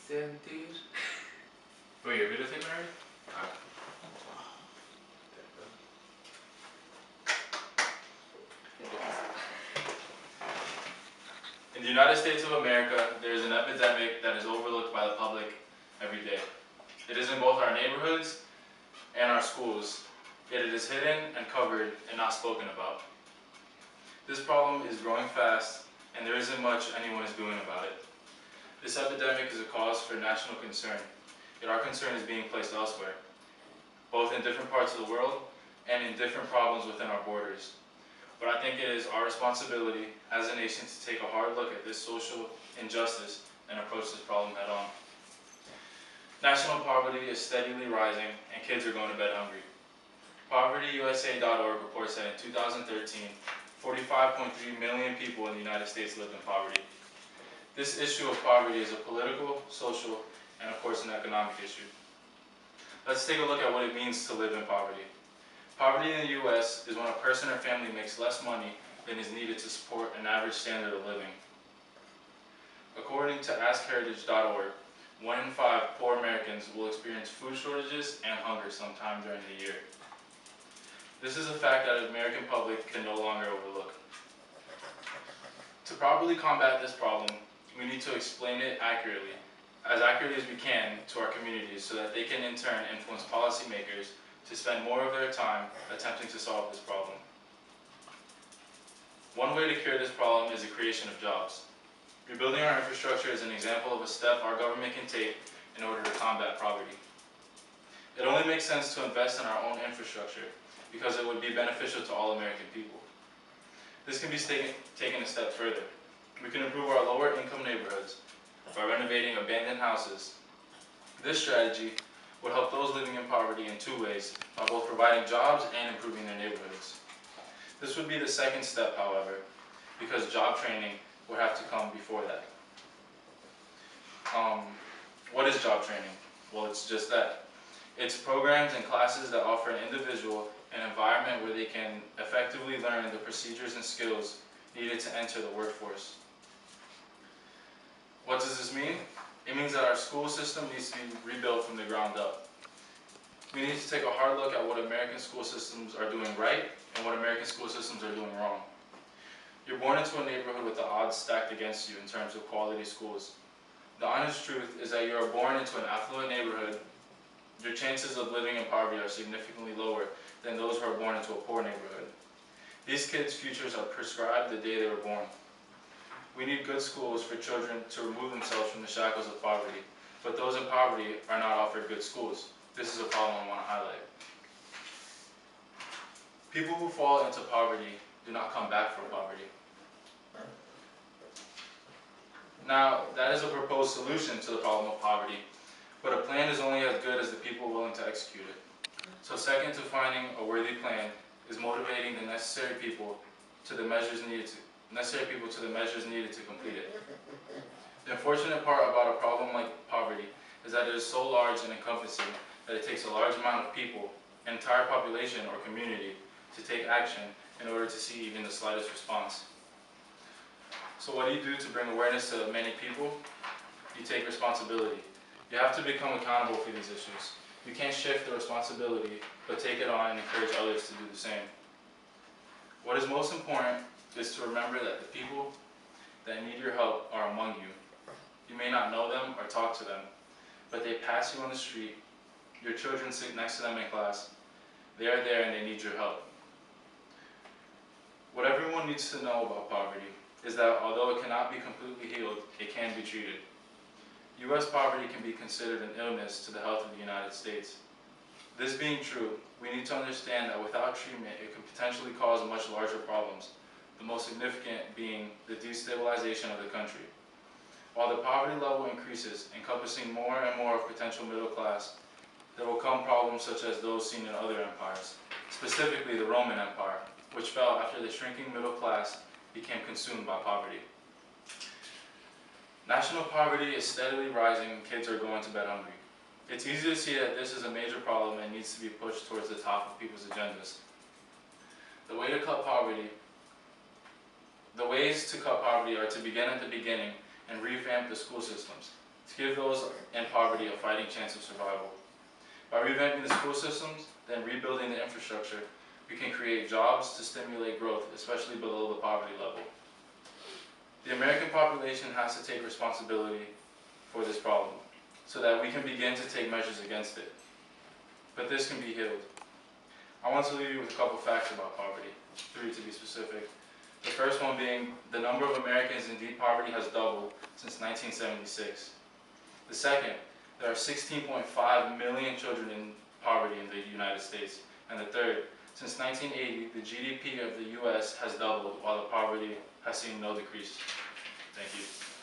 sentir. Wait, you're videotaping already? Alright. In the United States of America, there is an epidemic that is overlooked by the public every day. It is in both our neighborhoods and our schools, yet it is hidden and covered and not spoken about. This problem is growing fast, and there isn't much anyone is doing about it. This epidemic is a cause for national concern, yet our concern is being placed elsewhere, both in different parts of the world and in different problems within our borders. But I think it is our responsibility as a nation to take a hard look at this social injustice and approach this problem head on. National poverty is steadily rising and kids are going to bed hungry. PovertyUSA.org reports that in 2013, 45.3 million people in the United States lived in poverty. This issue of poverty is a political, social, and of course an economic issue. Let's take a look at what it means to live in poverty. Poverty in the U.S. is when a person or family makes less money than is needed to support an average standard of living. According to AskHeritage.org, 1 in 5 poor Americans will experience food shortages and hunger sometime during the year. This is a fact that the American public can no longer overlook. To properly combat this problem, we need to explain it accurately as we can to our communities so that they can in turn influence policymakers to spend more of their time attempting to solve this problem. One way to cure this problem is the creation of jobs. Rebuilding our infrastructure is an example of a step our government can take in order to combat poverty. It only makes sense to invest in our own infrastructure because it would be beneficial to all American people. This can be taken a step further. We can improve our lower income neighborhoods by renovating abandoned houses. This strategy would help those living in poverty in two ways, by both providing jobs and improving their neighborhoods. This would be the second step, however, because job training would have to come before that. What is job training? Well, it's just that. It's programs and classes that offer an individual an environment where they can effectively learn the procedures and skills needed to enter the workforce. What does this mean? It means that our school system needs to be rebuilt from the ground up. We need to take a hard look at what American school systems are doing right and what American school systems are doing wrong. You're born into a neighborhood with the odds stacked against you in terms of quality schools. The honest truth is that you are born into an affluent neighborhood. Your chances of living in poverty are significantly lower than those who are born into a poor neighborhood. These kids' futures are prescribed the day they were born. We need good schools for children to remove themselves from the shackles of poverty, but those in poverty are not offered good schools. This is a problem I want to highlight. People who fall into poverty do not come back from poverty. Now, that is a proposed solution to the problem of poverty, but a plan is only as good as the people willing to execute it. So second to finding a worthy plan is motivating the necessary people to the measures needed to complete it. The unfortunate part about a problem like poverty is that it is so large and encompassing that it takes a large amount of people, an entire population or community, to take action in order to see even the slightest response. So what do you do to bring awareness to many people? You take responsibility. You have to become accountable for these issues. You can't shift the responsibility, but take it on and encourage others to do the same. What is most important is to remember that the people that need your help are among you. You may not know them or talk to them, but they pass you on the street. Your children sit next to them in class. They are there and they need your help. What everyone needs to know about poverty is that although it cannot be completely healed, it can be treated. U.S. poverty can be considered an illness to the health of the United States. This being true, we need to understand that without treatment, it could potentially cause much larger problems, the most significant being the destabilization of the country. While the poverty level increases, encompassing more and more of potential middle class, there will come problems such as those seen in other empires, specifically the Roman Empire, which fell after the shrinking middle class became consumed by poverty. National poverty is steadily rising and kids are going to bed hungry. It's easy to see that this is a major problem and needs to be pushed towards the top of people's agendas. The ways to cut poverty are to begin at the beginning and revamp the school systems. to give those in poverty a fighting chance of survival. By revamping the school systems, then rebuilding the infrastructure, we can create jobs to stimulate growth, especially below the poverty level. The American population has to take responsibility for this problem, so that we can begin to take measures against it. But this can be healed. I want to leave you with a couple facts about poverty, 3 to be specific. The first one being the number of Americans in deep poverty has doubled since 1976. The second, there are 16.5 million children in poverty in the United States. And the third, since 1980, the GDP of the US has doubled while the poverty has seen no decrease. Thank you.